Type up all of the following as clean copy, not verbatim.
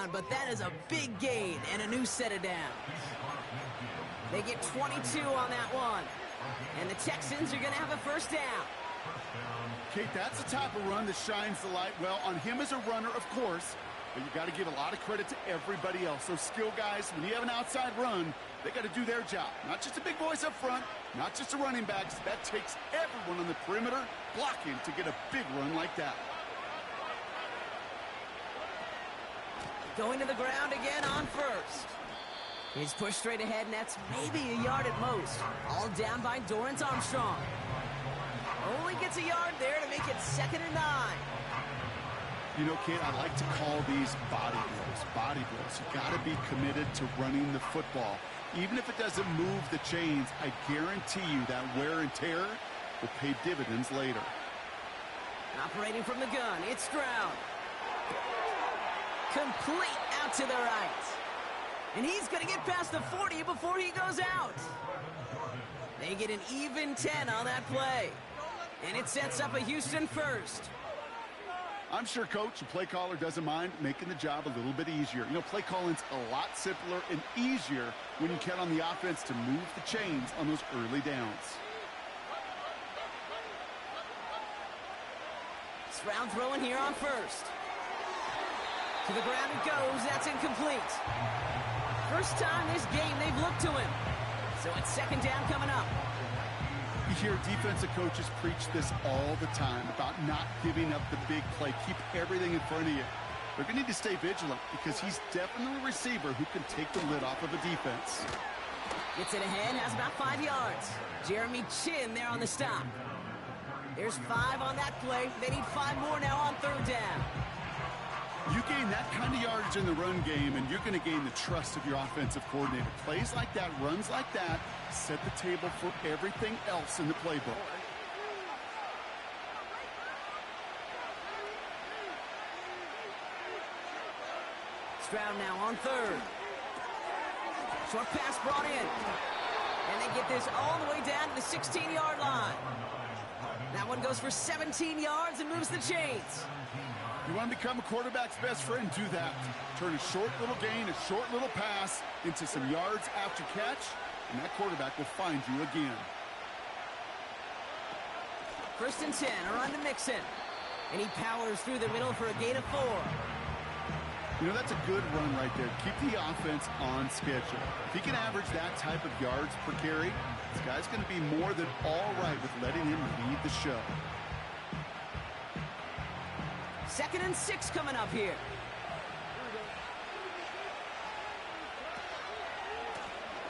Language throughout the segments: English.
down, but that is a big gain and a new set of downs. They get 22 on that one. And the Texans are going to have a first down. Kate, that's the type of run that shines the light well on him as a runner, of course. But you got to give a lot of credit to everybody else. Those skill guys, when you have an outside run, they got to do their job. Not just a big voice up front, not just the running backs. That takes everyone on the perimeter blocking to get a big run like that. Going to the ground again on first. He's pushed straight ahead, and that's maybe a yard at most. All down by Dorrance Armstrong. Only gets a yard there to make it 2nd and 9. You know, Kate, I like to call these body blows. Body blows. You got to be committed to running the football. Even if it doesn't move the chains, I guarantee you that wear and tear will pay dividends later. Operating from the gun, it's Stroud. Complete out to the right. And he's going to get past the 40 before he goes out. They get an even 10 on that play. And it sets up a Houston first. I'm sure Coach, the play caller, doesn't mind making the job a little bit easier. You know, play calling's a lot simpler and easier when you count on the offense to move the chains on those early downs. Stroud throwing here on first. To the ground it goes. That's incomplete. First time this game they've looked to him. So it's 2nd down coming up. You hear defensive coaches preach this all the time about not giving up the big play. Keep everything in front of you. They're going to need to stay vigilant because he's definitely a receiver who can take the lid off of a defense. Gets it ahead, has about 5 yards. Jeremy Chin there on the stop. There's 5 on that play. They need 5 more now on 3rd down. You gain that kind of yardage in the run game, and you're going to gain the trust of your offensive coordinator. Plays like that, runs like that, set the table for everything else in the playbook. Stroud now on 3rd. Short pass brought in. And they get this all the way down to the 16-yard line. That one goes for 17 yards and moves the chains. You want to become a quarterback's best friend? Do that. Turn a short little gain, a short little pass into some yards after catch, and that quarterback will find you again. 1st and 10, a run to Mixon. And he powers through the middle for a gain of 4. You know, that's a good run right there. Keep the offense on schedule. If he can average that type of yards per carry, this guy's going to be more than all right with letting him lead the show. 2nd and 6 coming up here.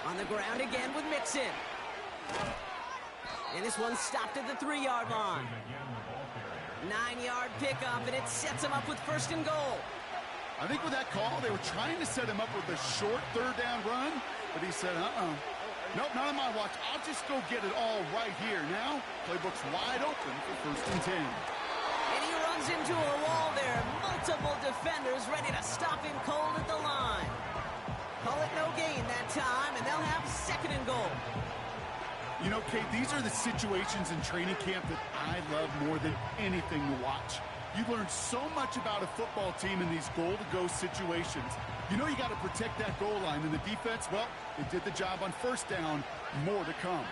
On the ground again with Mixon. And this one stopped at the 3-yard line. 9-yard pickup, and it sets him up with 1st and goal. I think with that call, they were trying to set him up with a short 3rd down run, but he said, nope, not on my watch. I'll just go get it all right here. Now, playbook's wide open for 1st and 10. And he runs into a wall there. Multiple defenders ready to stop him cold at the line. Call it no gain that time, and they'll have 2nd and goal. You know, Kate, these are the situations in training camp that I love more than anything to watch. You learn so much about a football team in these goal-to-go situations. You know you got to protect that goal line, and the defense, well, they did the job on 1st down. More to come.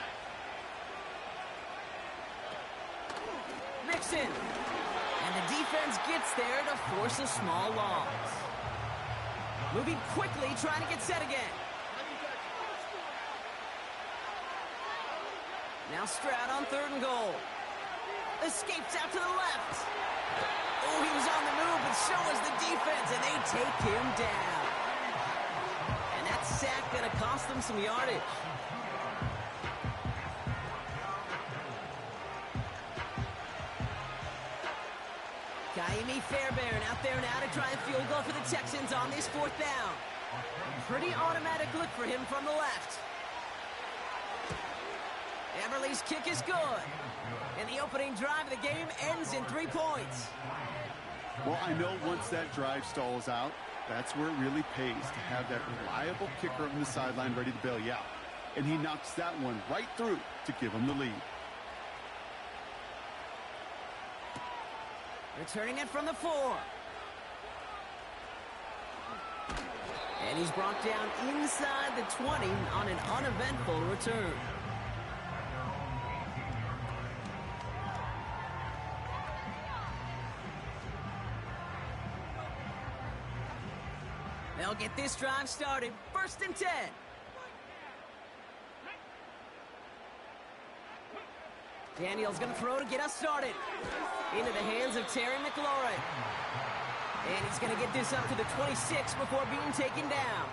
Mixon. And the defense gets there to force a small loss. Moving quickly, trying to get set again. Now Stroud on 3rd and goal. Escapes out to the left. Oh, he was on the move, but so was the defense, and they take him down. And that sack going to cost them some yardage. Kaimi Fairbairn out there now to try a field goal for the Texans on this 4th down. Pretty automatic look for him from the left. Everly's kick is good. And the opening drive of the game ends in 3 points. Well, I know once that drive stalls out, that's where it really pays to have that reliable kicker on the sideline ready to bail you out. And he knocks that one right through to give him the lead. Returning it from the 4. he's brought down inside the 20 on an uneventful return. They'll get this drive started. 1st and 10. Daniels going to throw to get us started. Into the hands of Terry McLaurin. And he's going to get this up to the 26 before being taken down.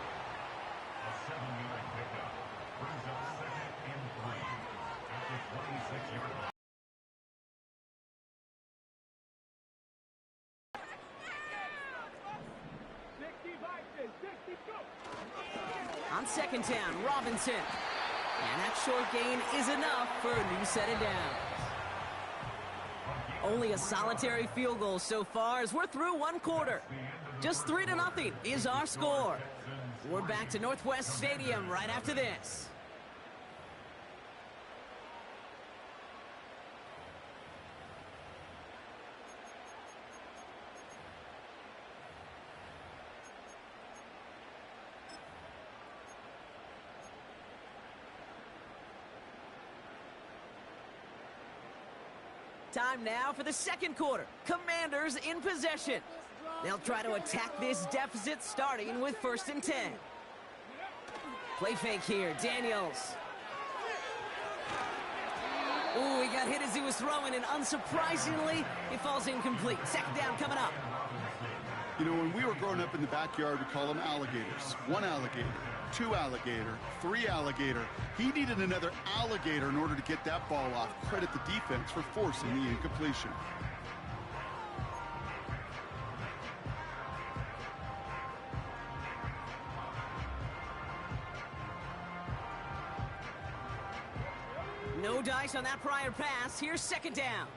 On 2nd down, Robinson. And that short gain is enough for a new set of downs. Only a solitary field goal so far as we're through 1 quarter. Just 3-0 is our score. We're back to Northwest Stadium right after this. Time now for the 2nd quarter. Commanders in possession. They'll try to attack this deficit starting with 1st and 10. Play fake here, Daniels. Ooh, he got hit as he was throwing, and unsurprisingly, it falls incomplete. 2nd down coming up. You know, when we were growing up in the backyard, we call them alligators. 1 alligator, 2 alligator, 3 alligator. He needed another alligator in order to get that ball off. Credit the defense for forcing the incompletion. No dice on that prior pass. Here's 2nd down.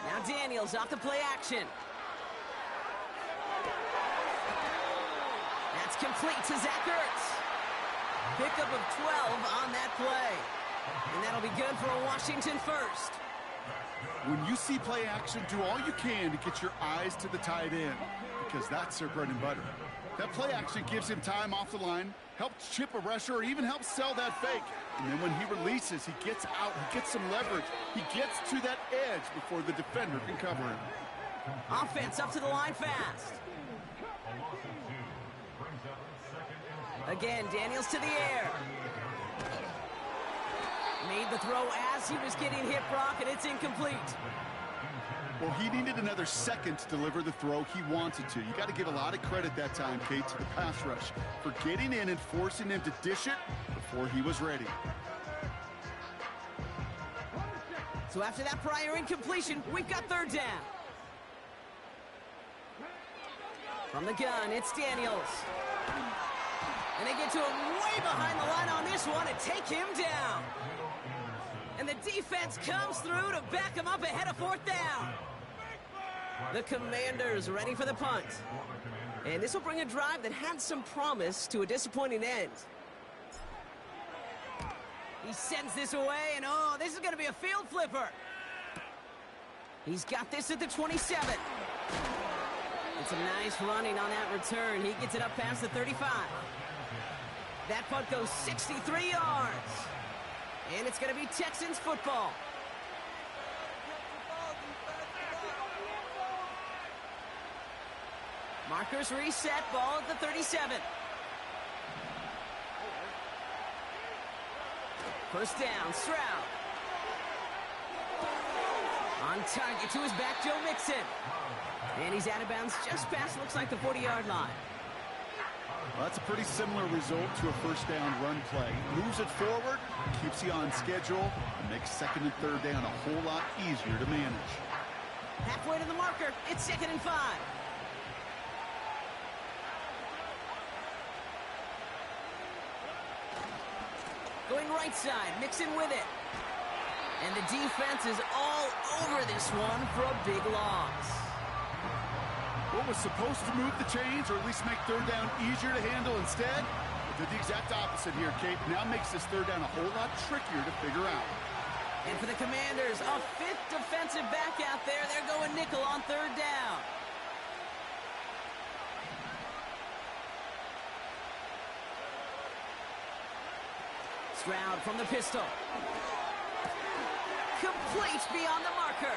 Now Daniels off the play action. That's complete to Zach Ertz. Pickup of 12 on that play. And that'll be good for a Washington first. When you see play action, do all you can to get your eyes to the tight end, because that's their bread and butter. That play action gives him time off the line, helps chip a rusher, or even helps sell that fake. And then when he releases, he gets out, he gets some leverage. He gets to that edge before the defender can cover him. Offense up to the line fast. Again, Daniels to the air. Made the throw as he was getting hit, Brock, and it's incomplete. Well, he needed another second to deliver the throw he wanted to. You got to give a lot of credit that time, Kate, to the pass rush for getting in and forcing him to dish it before he was ready. So after that prior incompletion, we've got 3rd down. From the gun, it's Daniels. And they get to him way behind the line on this one and take him down. And the defense comes through to back him up ahead of 4th down. The Commanders ready for the punt. And this will bring a drive that had some promise to a disappointing end. He sends this away, and oh, this is going to be a field flipper. He's got this at the 27. It's a nice running on that return. He gets it up past the 35. That punt goes 63 yards. And it's going to be Texans football. Markers reset, ball at the 37. 1st down, Stroud. On target to his back, Joe Mixon. And he's out of bounds just past, looks like, the 40-yard line. Well, that's a pretty similar result to a 1st down run play. Moves it forward, keeps you on schedule, and makes 2nd and 3rd down a whole lot easier to manage. Halfway to the marker, it's 2nd and 5. Going right side, Mixon with it. And the defense is all over this one for a big loss. What was supposed to move the chains, or at least make 3rd down easier to handle instead, did the exact opposite here, Kate. Now makes this 3rd down a whole lot trickier to figure out. And for the Commanders, a 5th defensive back out there. They're going nickel on 3rd down. Stroud from the pistol. Complete beyond the marker.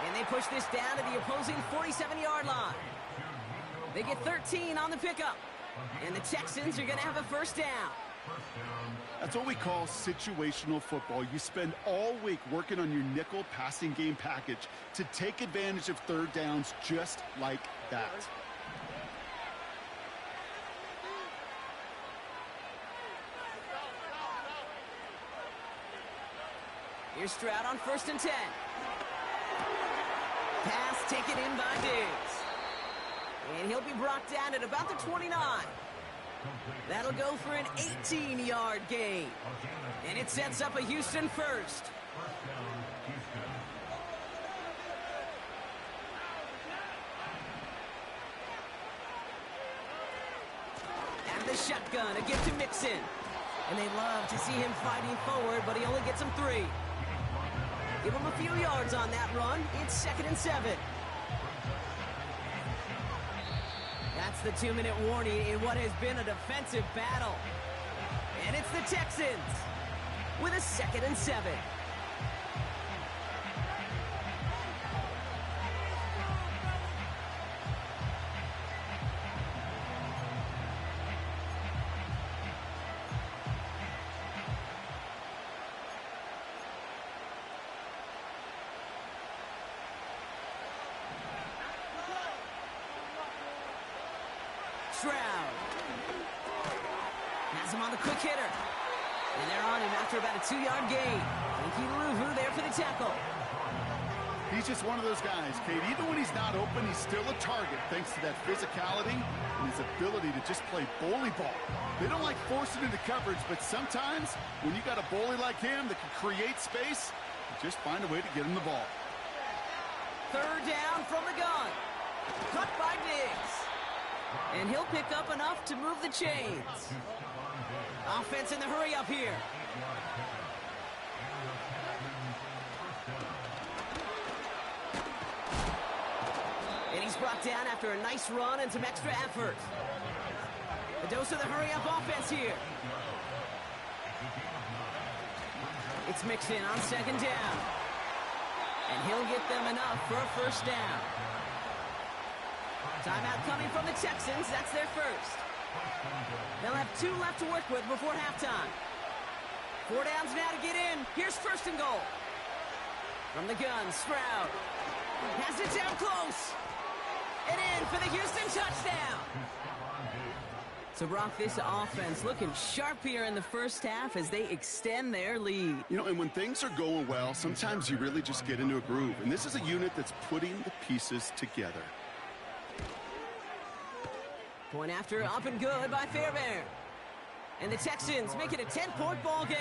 And they push this down to the opposing 47-yard line. They get 13 on the pickup. And the Texans are going to have a first down. That's what we call situational football. You spend all week working on your nickel passing game package to take advantage of third downs just like that. Here's Stroud on 1st and 10. Pass taken in by Diggs. And he'll be brought down at about the 29. That'll go for an 18-yard gain. And it sets up a Houston first. And the shotgun, a gift to Mixon. And they love to see him fighting forward, but he only gets them 3. Give him a few yards on that run. It's 2nd and 7. That's the 2-minute warning in what has been a defensive battle. And it's the Texans with a 2nd and 7. Stroud has him on the quick hitter. And they're on him after about a 2-yard gain. Inky Luvu there for the tackle. He's just one of those guys, Kate. Even when he's not open, he's still a target thanks to that physicality and his ability to just play bully ball. They don't like forcing into coverage, but sometimes when you got a bully like him that can create space, you just find a way to get him the ball. 3rd down from the gun. Cut by Diggs. And he'll pick up enough to move the chains. Offense in the hurry up here. And he's brought down after a nice run and some extra effort. A dose of the hurry up offense here. It's Mixon on 2nd down. And he'll get them enough for a first down. Timeout coming from the Texans. That's their first. They'll have 2 left to work with before halftime. 4 downs now to get in. Here's 1st and goal. From the gun, Stroud has it down close. And in for the Houston touchdown. So, Brock, this offense looking sharp here in the first half as they extend their lead. You know, and when things are going well, sometimes you really just get into a groove. And this is a unit that's putting the pieces together. Point after up and good by Fairbairn. And the Texans make it a 10-point ball game.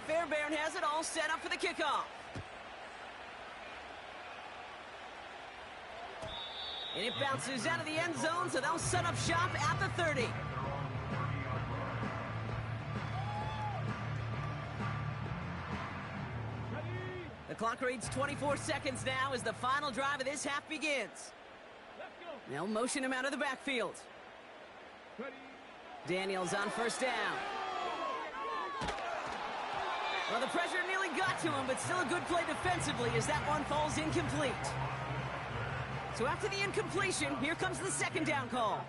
Fairbairn has it all set up for the kickoff. And it bounces out of the end zone, so they'll set up shop at the 30. The clock reads 24 seconds now as the final drive of this half begins. They'll motion him out of the backfield. Daniels on 1st down. Well, the pressure nearly got to him, but still a good play defensively as that one falls incomplete. So after the incompletion, here comes the 2nd down call.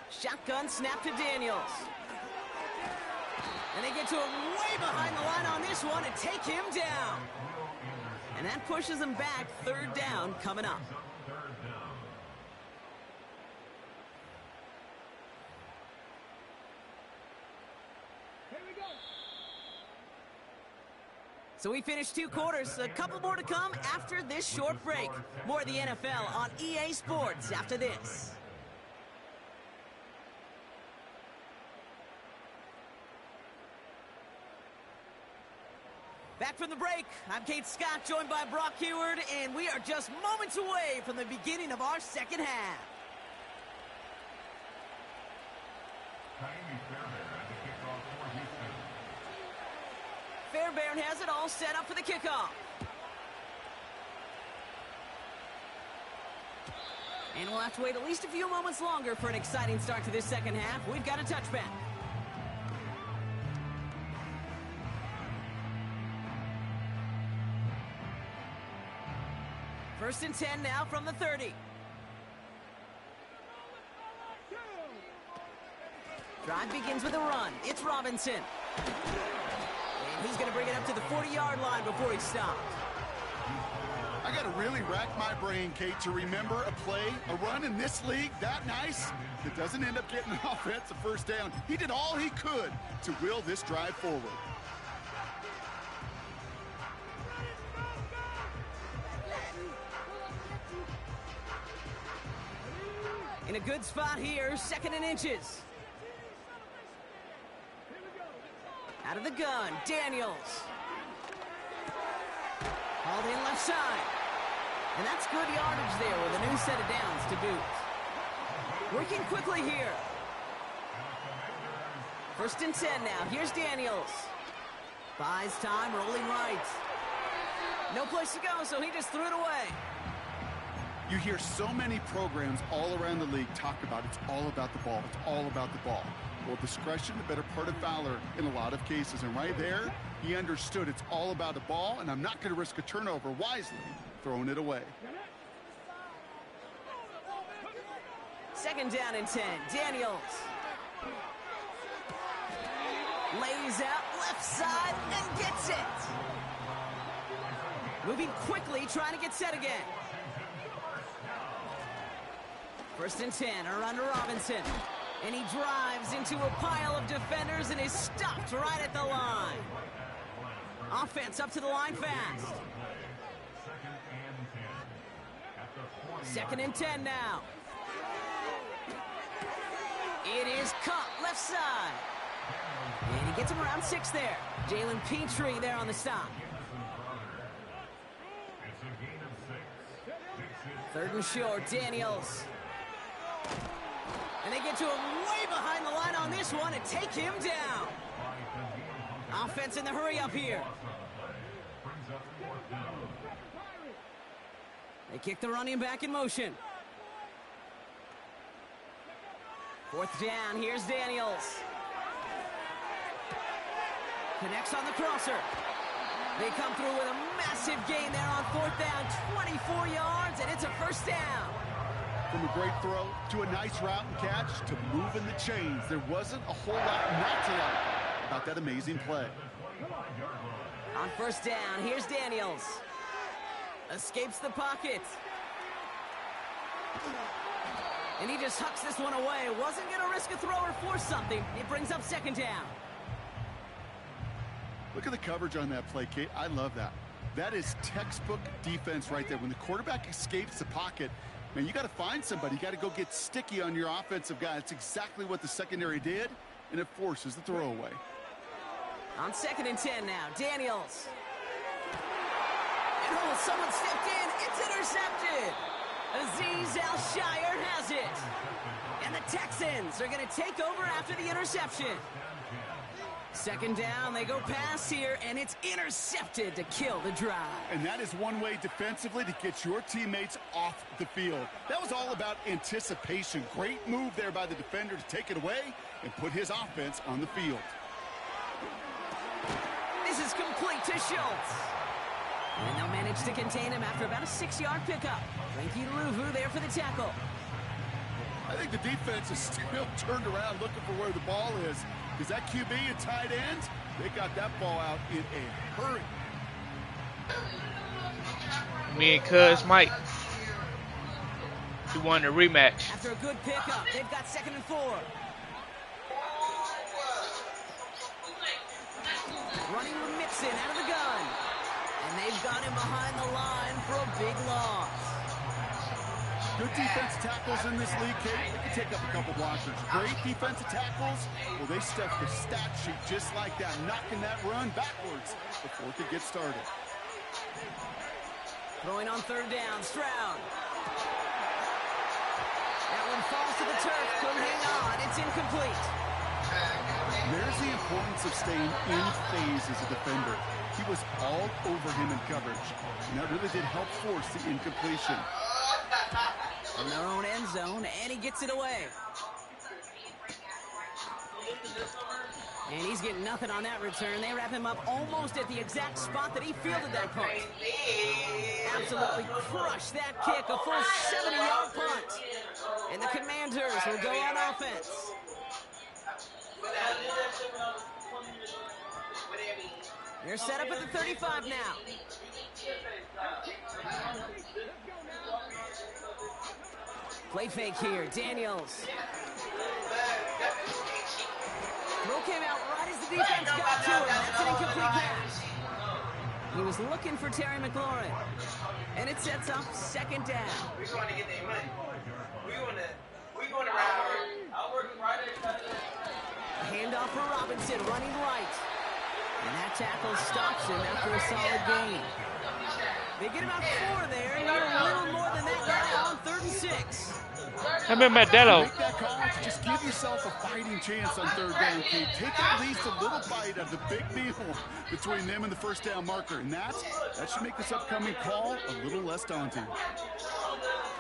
Shotgun snap to Daniels. And they get to him way behind the line on this one and take him down. And that pushes them back. 3rd down coming up. So we finished 2 quarters. A couple more to come after this short break. More of the NFL on EA Sports after this. Back from the break, I'm Kate Scott, joined by Brock Huard, and we are just moments away from the beginning of our second half. Fairbairn has it all set up for the kickoff. And we'll have to wait at least a few moments longer for an exciting start to this second half. We've got a touchback. First and 10 now from the 30. Drive begins with a run. It's Robinson. And he's going to bring it up to the 40-yard line before he stops. I got to really rack my brain, Kate, to remember a play, a run in this league that nice that doesn't end up getting an offensive first down. He did all he could to will this drive forward. In a good spot here, second and inches. Out of the gun, Daniels. Hauled in left side. And that's good yardage there with a new set of downs to boot. Working quickly here. First and 10 now. Here's Daniels. Buys time, rolling right. No place to go, so he just threw it away. You hear so many programs all around the league talk about it's all about the ball. It's all about the ball. Well, discretion, the better part of valor in a lot of cases. And right there, he understood it's all about the ball, and I'm not going to risk a turnover wisely, throwing it away. Second down and 10. Daniels. Lays out left side and gets it. Moving quickly, trying to get set again. First and 10, a run to Robinson. And he drives into a pile of defenders and is stopped right at the line. Offense up to the line fast. Second and 10 now. It is cut left side. And he gets him around 6 there. Jalen Petrie there on the stop. Third and short, Daniels. And they get to him way behind the line on this one and take him down. Offense in the hurry up here. They kick the running back in motion. Fourth down, here's Daniels. Connects on the crosser. They come through with a massive gain there on fourth down, 24 yards, and it's a first down. From a great throw to a nice route and catch to moving the chains, there wasn't a whole lot not to like about that amazing play. On first down, here's Daniels. Escapes the pocket. And he just hucks this one away. Wasn't going to risk a throw or force something. It brings up second down. Look at the coverage on that play, Kate. I love that. That is textbook defense right there. When the quarterback escapes the pocket, man, you got to find somebody. You got to go get sticky on your offensive guy. That's exactly what the secondary did, and it forces the throwaway. On second and 10 now, Daniels. And oh, someone stepped in. It's intercepted. Azeez Al-Shaair has it. And the Texans are going to take over after the interception. Second down, they go pass here, and it's intercepted to kill the drive. And that is one way defensively to get your teammates off the field. That was all about anticipation. Great move there by the defender to take it away and put his offense on the field. This is complete to Schultz. And they'll manage to contain him after about a 6-yard pickup. Frankie Luvu there for the tackle. I think the defense is still turned around looking for where the ball is. Because that QB and tight end, they got that ball out in a hurry. Me and Cuz Mike, he won the rematch. After a good pickup, they've got second and 4. Running with Mixon out of the gun. And they've got him behind the line for a big loss. Good defensive tackles in this league, Kate. They can take up a couple blockers. Great defensive tackles. Well, they stuffed the stat sheet just like that, knocking that run backwards before it could get started. Throwing on third down, Stroud. That one falls to the turf. Couldn't hang on. It's incomplete. There's the importance of staying in phase as a defender. He was all over him in coverage, and that really did help force the incompletion. In their own end zone, and he gets it away. And he's getting nothing on that return. They wrap him up almost at the exact spot that he fielded that punt. Absolutely crushed that kick, a full 70-yard punt. And the Commanders will go on offense. They're set up at the 35 now. Play fake here, Daniels. Throw came out right as the defense got to him. That's an incomplete pass. He was looking for Terry McLaurin. And it sets up second down. We're going to get their money. We're going around. I'll work right A handoff for Robinson, running right. And that tackle stops him after a solid gain. They get about 4 there, and a little more than that now on 3rd and 6. I mean, Mandela. Make that call, just give yourself a fighting chance on 3rd down, Kate. Take at least a little bite of the big meal between them and the first down marker. And that should make this upcoming call a little less daunting.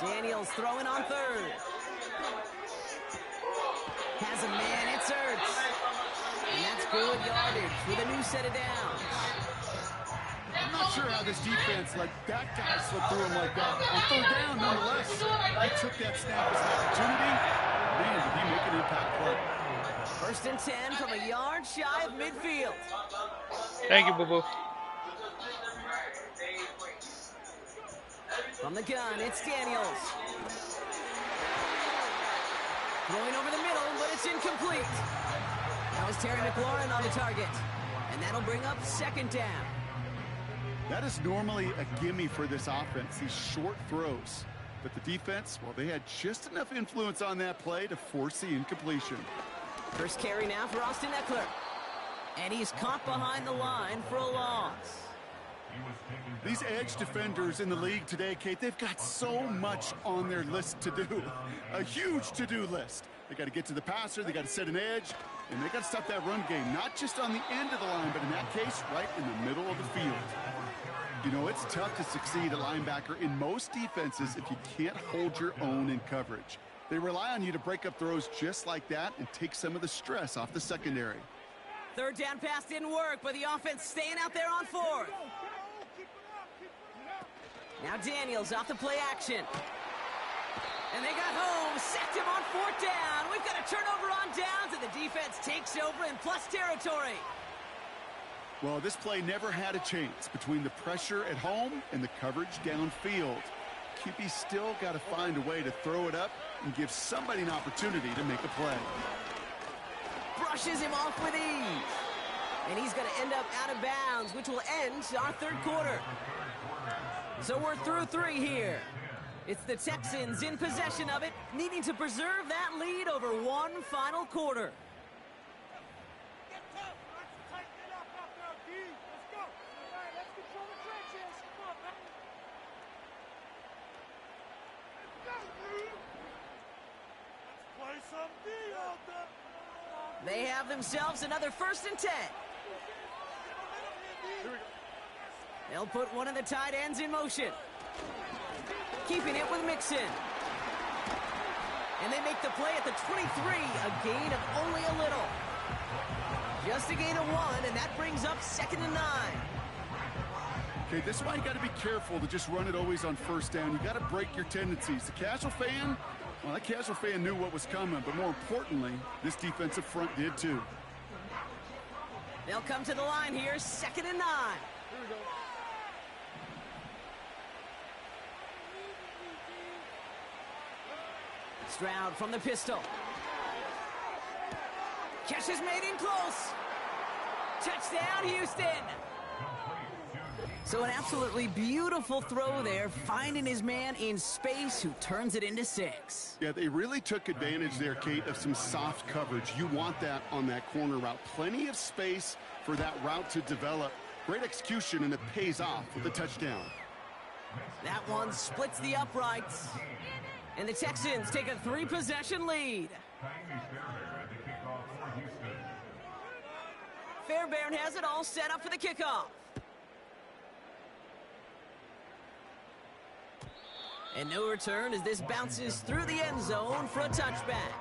Daniels throwing on 3rd. Has a man, it's Ertz. And that's good yardage with a new set of downs. I'm not sure how this defense let that guy slip through him like that. On 3rd down, nonetheless, he took that snap as an opportunity. Man, did he make an impact play. 1st and 10 from a yard shy of midfield. Thank you, boo-boo. From the gun, it's Daniels. Throwing over the middle, but it's incomplete. That was Terry McLaurin on the target. And that'll bring up 2nd down. That is normally a gimme for this offense, these short throws. But the defense, well, they had just enough influence on that play to force the incompletion. First carry now for Austin Eckler. And he's caught behind the line for a loss. These edge defenders in the league today, Kate, they've got so much on their list to do. A huge to-do list. They got to get to the passer, they got to set an edge, and they got to stop that run game, not just on the end of the line, but in that case, right in the middle of the field. You know, it's tough to succeed at linebacker in most defenses if you can't hold your own in coverage. They rely on you to break up throws just like that and take some of the stress off the secondary. 3rd down pass didn't work, but the offense staying out there on 4th. Now Daniels off the play action. And they got home, sacked him on 4th down. We've got a turnover on downs, and the defense takes over in plus territory. Well, this play never had a chance between the pressure at home and the coverage downfield. QB still got to find a way to throw it up and give somebody an opportunity to make a play. Brushes him off with ease. And he's going to end up out of bounds, which will end our 3rd quarter. So we're through 3 here. It's the Texans in possession of it, needing to preserve that lead over one final quarter. They have themselves another 1st and 10. They'll put one of the tight ends in motion. Keeping it with Mixon. And they make the play at the 23, a gain of only a little. Just a gain of 1, and that brings up 2nd and 9. Okay, this is why you got to be careful to just run it always on 1st down. You got to break your tendencies. The casual fan, well, that casual fan knew what was coming, but more importantly, this defensive front did too. They'll come to the line here, 2nd and 9. Here we go. Stroud from the pistol. Catch is made in close. Touchdown, Houston. So an absolutely beautiful throw there, finding his man in space who turns it into 6. Yeah, they really took advantage there, Kate, of some soft coverage. You want that on that corner route. Plenty of space for that route to develop. Great execution, and it pays off with a touchdown. That one splits the uprights. And the Texans take a 3-possession lead. Fairbairn has it all set up for the kickoff. And no return as this bounces through the end zone for a touchback.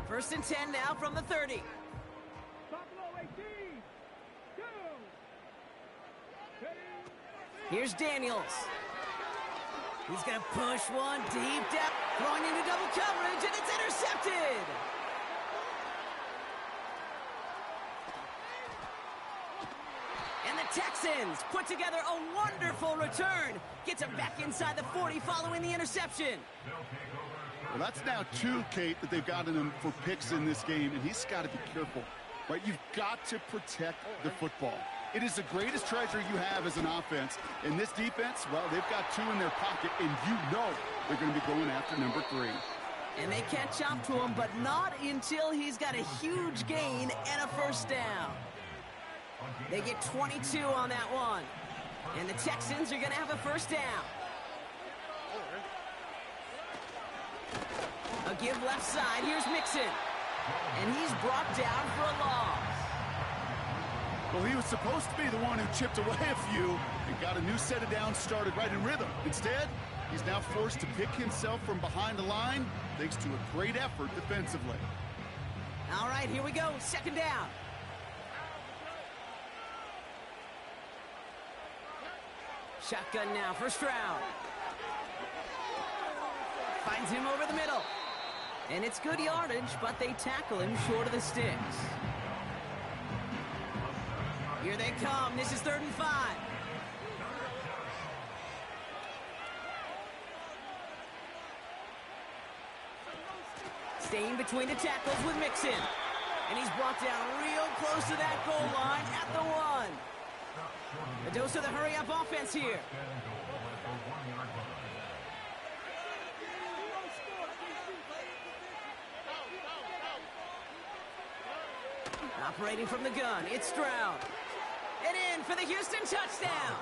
First and 10 now from the 30. Here's Daniels. He's going to push one deep down, throwing into double coverage, and it's intercepted. And the Texans put together a wonderful return. Gets him back inside the 40 following the interception. Well, that's now 2, Kate, that they've gotten him for picks in this game, and he's got to be careful. Right? You've got to protect the football. It is the greatest treasure you have as an offense. And this defense, well, they've got 2 in their pocket, and you know they're going to be going after number 3. And they catch up to him, but not until he's got a huge gain and a first down. They get 22 on that one. And the Texans are going to have a first down. A give left side. Here's Mixon. And he's brought down for a loss. Well, he was supposed to be the one who chipped away a few and got a new set of downs started right in rhythm. Instead, he's now forced to pick himself from behind the line thanks to a great effort defensively. All right, here we go. Second down. Shotgun now for Stroud. Finds him over the middle. And it's good yardage, but they tackle him short of the sticks. Here they come. This is 3rd and 5. Staying between the tackles with Mixon. And he's brought down real close to that goal line at the 1. A dose of the hurry-up offense here. Operating from the gun, it's Stroud. And in for the Houston touchdown.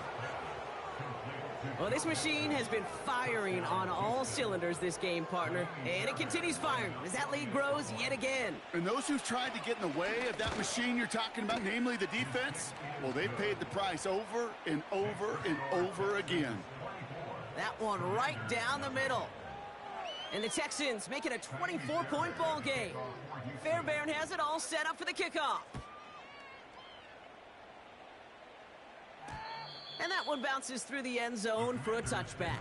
Well, this machine has been firing on all cylinders this game, partner. And it continues firing as that lead grows yet again. And those who've tried to get in the way of that machine you're talking about, namely the defense, well, they've paid the price over and over and over again. That one right down the middle. And the Texans make it a 24-point ball game. Fairbairn has it all set up for the kickoff. And that one bounces through the end zone for a touchback.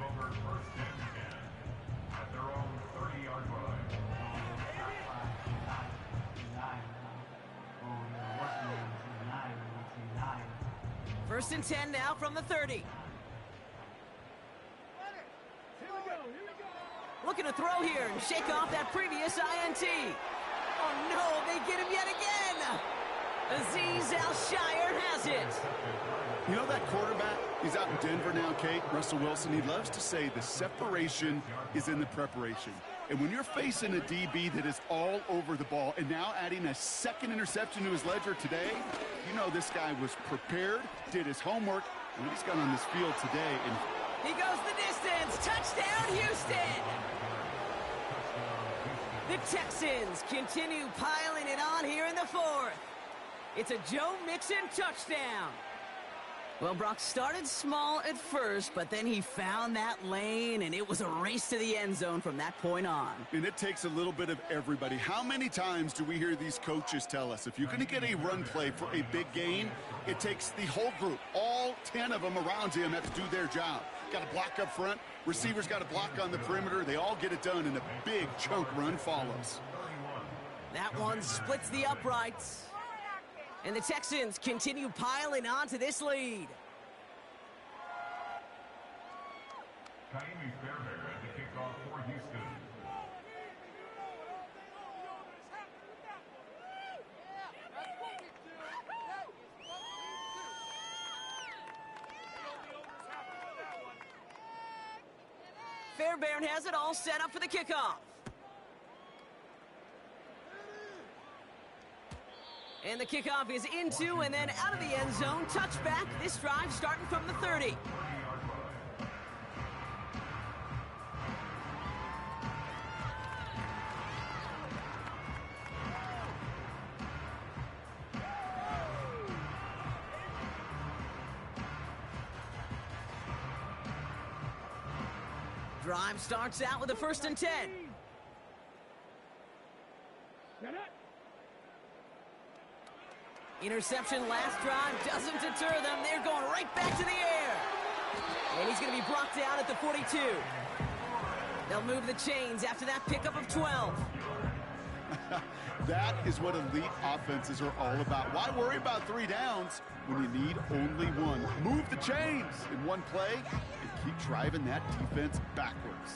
First and 10 now from the 30. Looking to throw here and shake off that previous INT. Oh no, they get him yet again. Azeez Al-Shaair has it. You know that quarterback? He's out in Denver now, Kate. Russell Wilson, he loves to say the separation is in the preparation. And when you're facing a DB that is all over the ball and now adding a second interception to his ledger today, you know this guy was prepared, did his homework, and he's got on this field today. And he goes the distance. Touchdown, Houston. The Texans continue piling it on here in the 4th. It's a Joe Mixon touchdown. Well, Brock started small at first, but then he found that lane, and it was a race to the end zone from that point on. And it takes a little bit of everybody. How many times do we hear these coaches tell us, if you're going to get a run play for a big gain, it takes the whole group, all 10 of them around him have to do their job. Got to block up front. Receivers got to block on the perimeter. They all get it done, and a big chunk run follows. That one splits the uprights. And the Texans continue piling on to this lead. Fairbairn has it all set up for the kickoff. And the kickoff is into and then out of the end zone. Touchback. This drive starting from the 30. Drive starts out with a 1st and 10. Interception last drive doesn't deter them. They're going right back to the air. And he's going to be brought down at the 42. They'll move the chains after that pickup of 12. That is what elite offenses are all about. Why worry about 3 downs when you need only 1? Move the chains in one play and keep driving that defense backwards.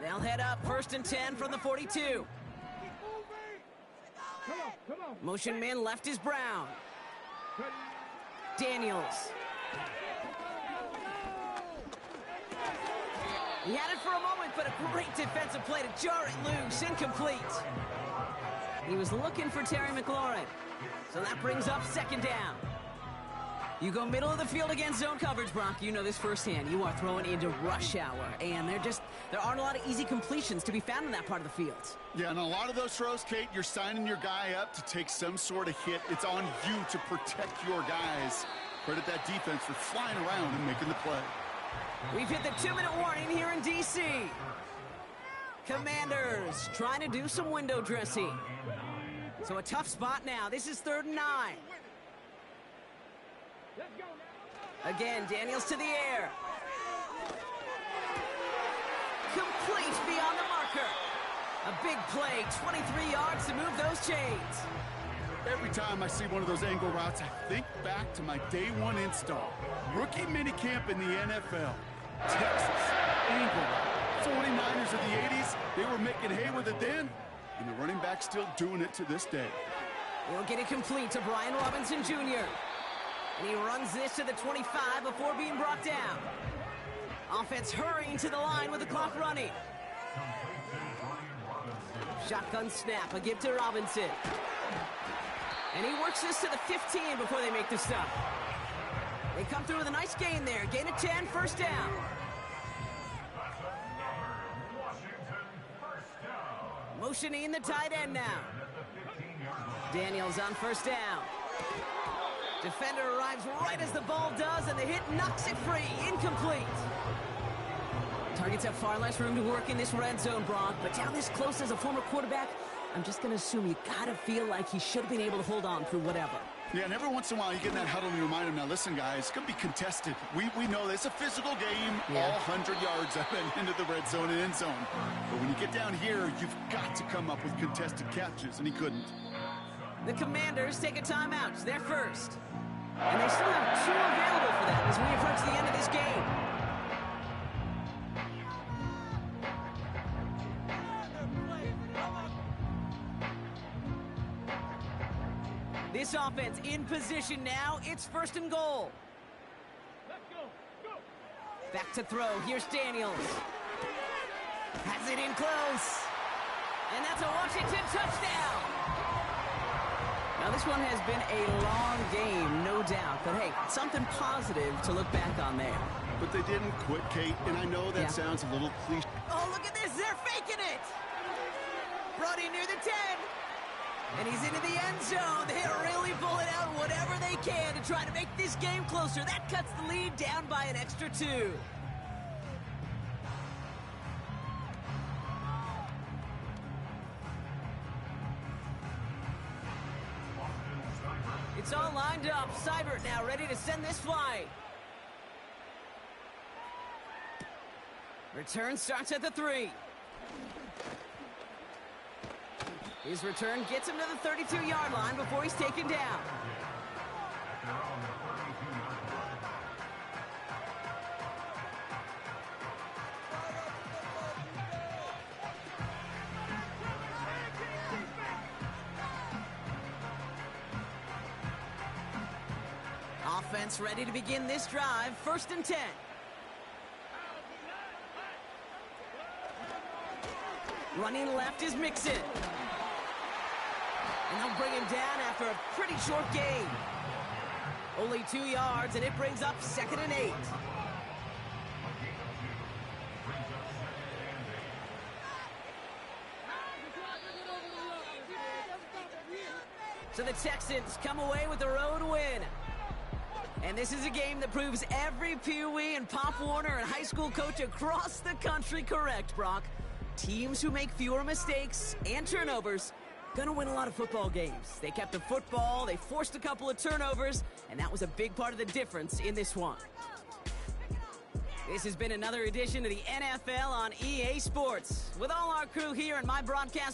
They'll head up 1st and 10 from the 42. Motion man left is Brown. Daniels. He had it for a moment, but a great defensive play to jar it loose. Incomplete. He was looking for Terry McLaurin. So that brings up 2nd down. You go middle of the field against zone coverage, Brock. You know this firsthand. You are throwing into rush hour. And there aren't a lot of easy completions to be found in that part of the field. Yeah, and a lot of those throws, Kate, you're signing your guy up to take some sort of hit. It's on you to protect your guys. Credit that defense for flying around and making the play. We've hit the 2-minute warning here in D.C. Commanders trying to do some window dressing. So a tough spot now. This is 3rd and 9. Again, Daniels to the air. Complete beyond the marker. A big play, 23 yards to move those chains. Every time I see one of those angle routes, I think back to my day 1 install. Rookie minicamp in the NFL. Texas, angle route. 49ers of the 80s, they were making hay with it then, and the running back's still doing it to this day. He'll get it complete to Brian Robinson Jr. And he runs this to the 25 before being brought down. Offense hurrying to the line with the clock running. Shotgun snap, a give to Robinson. And he works this to the 15 before they make the stop. They come through with a nice gain there. Gain of 10, 1st down. Motioning the tight end now. Daniels on 1st down. Defender arrives right as the ball does, and the hit knocks it free. Incomplete. Targets have far less room to work in this red zone, Brock, but down this close as a former quarterback, I'm just going to assume you got to feel like he should have been able to hold on through whatever. Yeah, and every once in a while you get in that huddle and you remind him, now listen, guys, it's going to be contested. We know this. It's a physical game, all 100 yards up and into the red zone and end zone. But when you get down here, you've got to come up with contested catches, and he couldn't. The Commanders take a timeout. It's their first. And they still have 2 available for them as we approach the end of this game. This offense in position now. It's 1st and goal. Back to throw. Here's Daniels. Has it in close. And that's a Washington touchdown. Now, this one has been a long game, no doubt. But, hey, something positive to look back on there. But they didn't quit, Kate, and I know that sounds a little cliche. Oh, look at this. They're faking it. Brought in near the 10. And he's into the end zone. They're really pulling out whatever they can to try to make this game closer. That cuts the lead down by an extra 2. It's all lined up. Seibert now ready to send this flight. Return starts at the 3. His return gets him to the 32-yard line before he's taken down. Offense ready to begin this drive. 1st and 10. Running left is Mixon. And they'll bring him down after a pretty short gain. Only 2 yards, and it brings up 2nd and 8. So the Texans come away with the road win. And this is a game that proves every Pee Wee and Pop Warner and high school coach across the country correct, Brock. Teams who make fewer mistakes and turnovers gonna win a lot of football games. They kept the football, they forced a couple of turnovers, and that was a big part of the difference in this one. This has been another edition of the NFL on EA Sports. With all our crew here and my broadcast